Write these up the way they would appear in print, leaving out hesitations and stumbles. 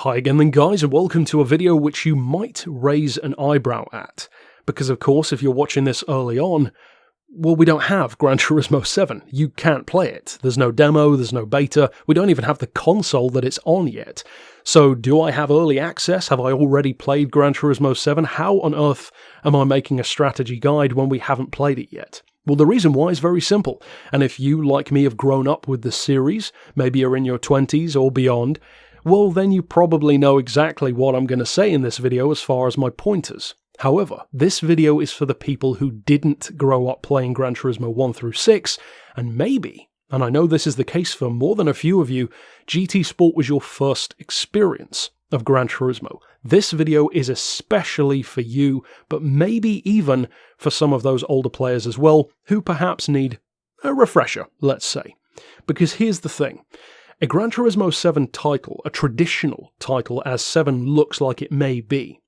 Hi again then guys, and welcome to a video which you might raise an eyebrow at, because of course if you're watching this early on, well, we don't have Gran Turismo 7, you can't play it, there's no demo, there's no beta, we don't even have the console that it's on yet. So do I have early access? Have I already played Gran Turismo 7? How on earth am I making a strategy guide when we haven't played it yet? Well, the reason why is very simple, and if you, like me, have grown up with the series, maybe you're in your 20s or beyond, well, then you probably know exactly what I'm going to say in this video as far as my pointers. However, this video is for the people who didn't grow up playing Gran Turismo 1 through 6, and maybe, and I know this is the case for more than a few of you, GT Sport was your first experience of Gran Turismo. This video is especially for you, but maybe even for some of those older players as well, who perhaps need a refresher, let's say. Because here's the thing. A Gran Turismo 7 title, a traditional title as 7 looks like it may be,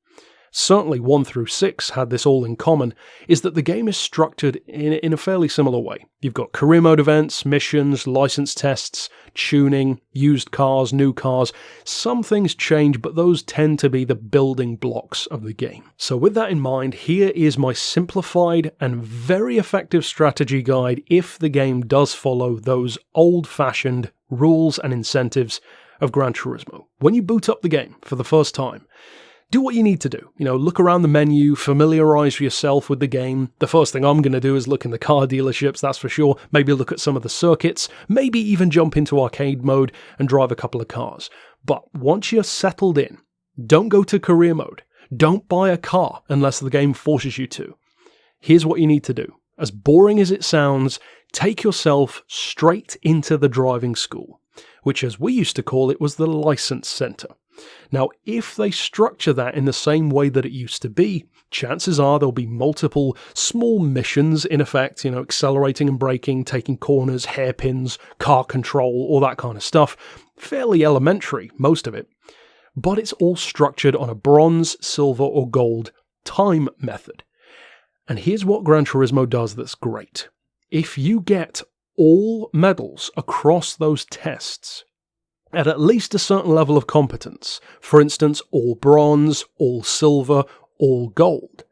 certainly 1 through 6 had this all in common, is that the game is structured in a fairly similar way. You've got career mode events, missions, license tests, tuning, used cars, new cars. Some things change, but those tend to be the building blocks of the game. So with that in mind, here is my simplified and very effective strategy guide if the game does follow those old-fashioned rules and incentives of Gran Turismo. When you boot up the game for the first time, do what you need to do. Look around the menu, familiarize yourself with the game. The first thing I'm going to do is look in the car dealerships, that's for sure. Maybe look at some of the circuits, maybe even jump into arcade mode and drive a couple of cars. But once you're settled in, don't go to career mode. Don't buy a car unless the game forces you to. Here's what you need to do. As boring as it sounds, take yourself straight into the driving school, which as we used to call it was the license center. Now, if they structure that in the same way that it used to be, chances are there'll be multiple small missions in effect, accelerating and braking, taking corners, hairpins, car control, all that kind of stuff. Fairly elementary, most of it. But it's all structured on a bronze, silver, or gold time method. And here's what Gran Turismo does that's great. If you get all medals across those tests, at least a certain level of competence, for instance, all bronze, all silver, all gold,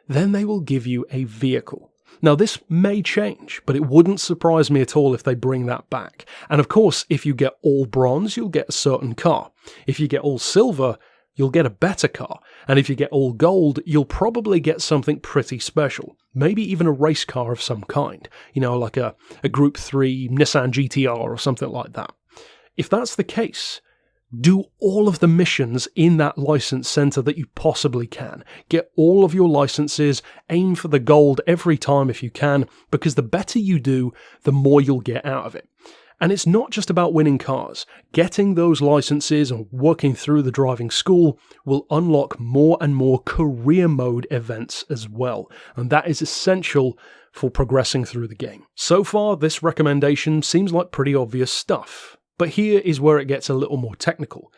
then they will give you a vehicle. Now this may change, but it wouldn't surprise me at all if they bring that back. And of course, if you get all bronze, you'll get a certain car. If you get all silver, you'll get a better car. And if you get all gold, you'll probably get something pretty special. Maybe even a race car of some kind. Like a Group 3 Nissan GTR or something like that. If that's the case, do all of the missions in that license center that you possibly can. Get all of your licenses, aim for the gold every time if you can, because the better you do, the more you'll get out of it. And it's not just about winning cars. Getting those licenses and working through the driving school will unlock more and more career mode events as well. And that is essential for progressing through the game. So far, this recommendation seems like pretty obvious stuff. But here is where it gets a little more technical.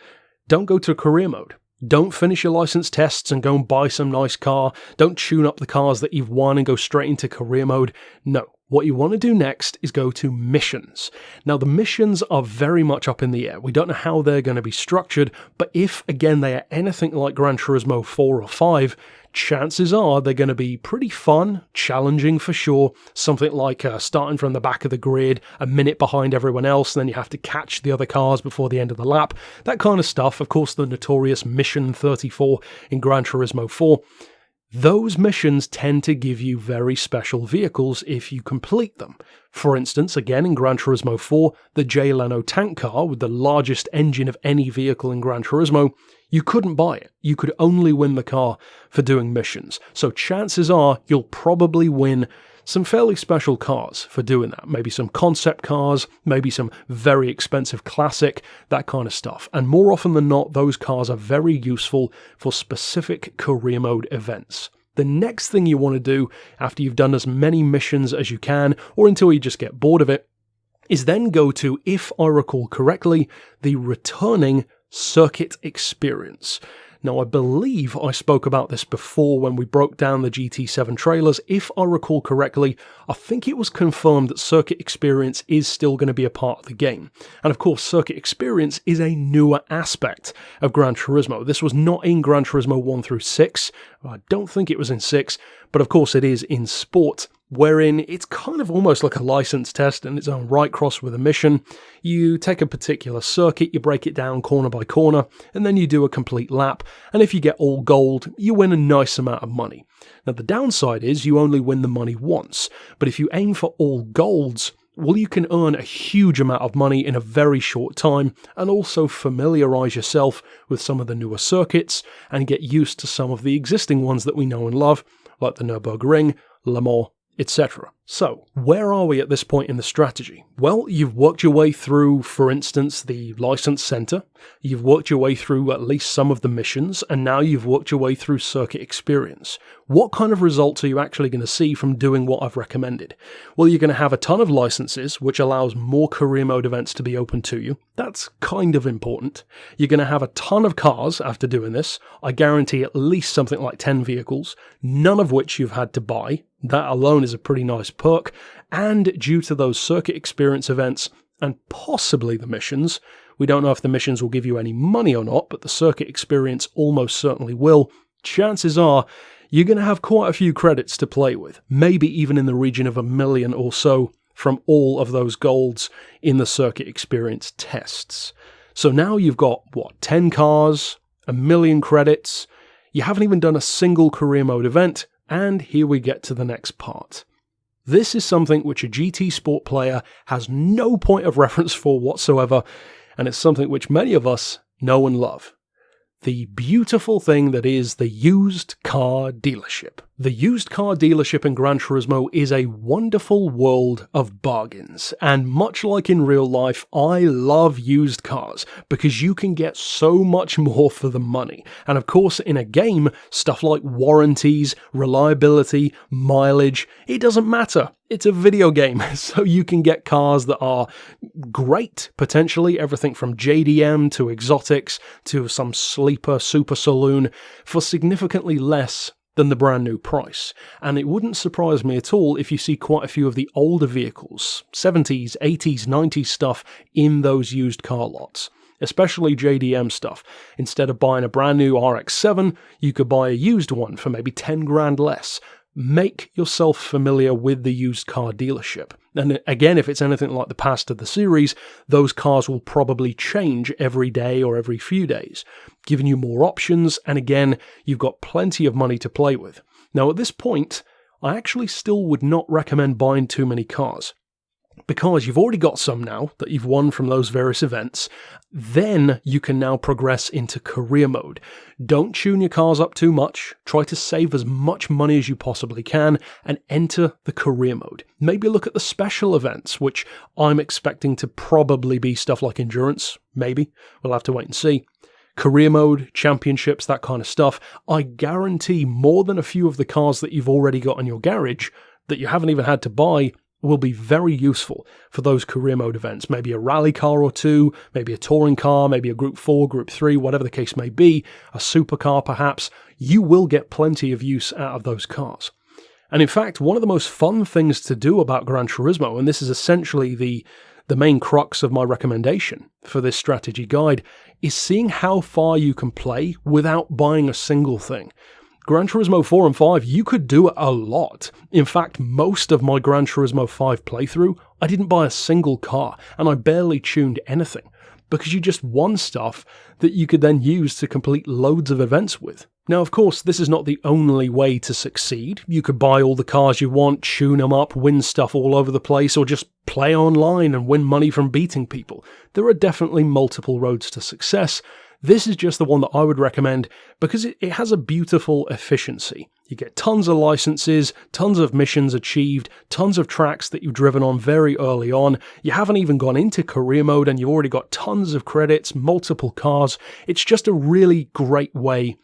Don't go to career mode. Don't finish your license tests and go and buy some nice car. Don't tune up the cars that you've won and go straight into career mode. No. What you want to do next is go to missions. Now, the missions are very much up in the air. We don't know how they're going to be structured, but if, again, they are anything like Gran Turismo 4 or 5, chances are they're going to be pretty fun, challenging for sure. Something like starting from the back of the grid, a minute behind everyone else, and then you have to catch the other cars before the end of the lap. That kind of stuff. Of course, the notorious Mission 34 in Gran Turismo 4. Those missions tend to give you very special vehicles if you complete them. For instance, again in Gran Turismo 4, the Jay Leno tank car with the largest engine of any vehicle in Gran Turismo, you couldn't buy it. You could only win the car for doing missions. So chances are you'll probably win some fairly special cars for doing that. Maybe some concept cars, maybe some very expensive classic, that kind of stuff. And more often than not, those cars are very useful for specific career mode events. The next thing you want to do after you've done as many missions as you can, or until you just get bored of it, is then go to, if I recall correctly, the returning circuit experience. Now, I believe I spoke about this before when we broke down the GT7 trailers. If I recall correctly, I think it was confirmed that circuit experience is still going to be a part of the game. And of course, circuit experience is a newer aspect of Gran Turismo. This was not in Gran Turismo 1 through 6. I don't think it was in 6, but of course it is in Sport, wherein it's kind of almost like a license test in its own right, crossed with a mission. You take a particular circuit, you break it down corner by corner, and then you do a complete lap, and if you get all gold, you win a nice amount of money. Now the downside is you only win the money once, but if you aim for all golds, well, you can earn a huge amount of money in a very short time and also familiarise yourself with some of the newer circuits and get used to some of the existing ones that we know and love, like the Nürburgring, Le Mans, etc. So, where are we at this point in the strategy? Well, you've worked your way through, for instance, the license center, you've worked your way through at least some of the missions, and now you've worked your way through circuit experience. What kind of results are you actually going to see from doing what I've recommended? Well, you're going to have a ton of licenses, which allows more career mode events to be open to you. That's kind of important. You're going to have a ton of cars after doing this. I guarantee at least something like 10 vehicles, none of which you've had to buy. That alone is a pretty nice perk, and due to those circuit experience events, and possibly the missions, we don't know if the missions will give you any money or not, but the circuit experience almost certainly will, chances are you're going to have quite a few credits to play with, maybe even in the region of 1 million or so from all of those golds in the circuit experience tests. So now you've got, 10 cars, 1 million credits, you haven't even done a single career mode event, and here we get to the next part. This is something which a GT Sport player has no point of reference for whatsoever, and it's something which many of us know and love. The beautiful thing that is the used car dealership. The used car dealership in Gran Turismo is a wonderful world of bargains, and much like in real life, I love used cars because you can get so much more for the money. And of course, in a game, stuff like warranties, reliability, mileage, it doesn't matter. It's a video game, so you can get cars that are great, potentially, everything from JDM to exotics to some sleeper super saloon for significantly less than the brand new price. And it wouldn't surprise me at all if you see quite a few of the older vehicles, 70s, 80s, 90s stuff in those used car lots, especially JDM stuff. Instead of buying a brand new RX-7, you could buy a used one for maybe 10 grand less. Make yourself familiar with the used car dealership. And again, if it's anything like the past of the series, those cars will probably change every day or every few days, giving you more options, and again, you've got plenty of money to play with. Now at this point, I actually still would not recommend buying too many cars, because you've already got some now that you've won from those various events. Then you can now progress into career mode. Don't tune your cars up too much. Try to save as much money as you possibly can and enter the career mode. Maybe look at the special events, which I'm expecting to probably be stuff like endurance. Maybe. We'll have to wait and see. Career mode, championships, that kind of stuff. I guarantee more than a few of the cars that you've already got in your garage that you haven't even had to buy will be very useful for those career mode events. Maybe a rally car or two, maybe a touring car, maybe a Group 4, Group 3, whatever the case may be, a supercar perhaps. You will get plenty of use out of those cars. And in fact, one of the most fun things to do about Gran Turismo, and this is essentially the main crux of my recommendation for this strategy guide, is seeing how far you can play without buying a single thing. Gran Turismo 4 and 5, you could do a lot. In fact, most of my Gran Turismo 5 playthrough, I didn't buy a single car, and I barely tuned anything, because you just won stuff that you could then use to complete loads of events with. Now, of course, this is not the only way to succeed. You could buy all the cars you want, tune them up, win stuff all over the place, or just play online and win money from beating people. There are definitely multiple roads to success. This is just the one that I would recommend because it has a beautiful efficiency. You get tons of licenses, tons of missions achieved, tons of tracks that you've driven on very early on. You haven't even gone into career mode and you've already got tons of credits, multiple cars. It's just a really great way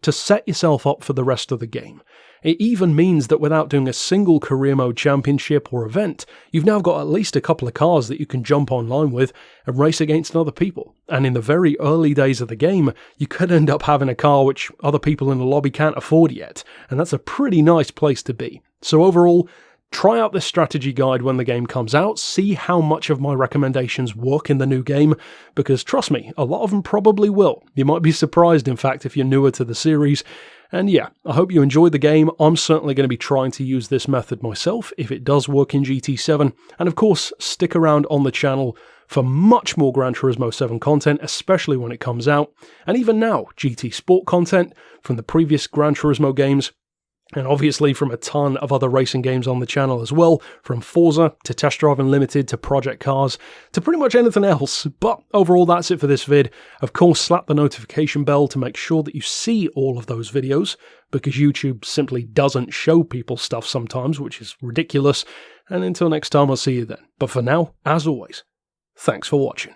to set yourself up for the rest of the game. It even means that without doing a single career mode championship or event, you've now got at least a couple of cars that you can jump online with and race against other people. And in the very early days of the game, you could end up having a car which other people in the lobby can't afford yet, and that's a pretty nice place to be. So overall, try out this strategy guide when the game comes out, see how much of my recommendations work in the new game, because trust me, a lot of them probably will. You might be surprised, in fact, if you're newer to the series. And yeah, I hope you enjoyed the game. I'm certainly going to be trying to use this method myself if it does work in GT7. And of course, stick around on the channel for much more Gran Turismo 7 content, especially when it comes out. And even now, GT Sport content from the previous Gran Turismo games. And obviously from a ton of other racing games on the channel as well, from Forza to Test Drive Unlimited to Project Cars to pretty much anything else. But overall, that's it for this vid. Of course, slap the notification bell to make sure that you see all of those videos, because YouTube simply doesn't show people stuff sometimes, which is ridiculous. And until next time, I'll see you then. But for now, as always, thanks for watching.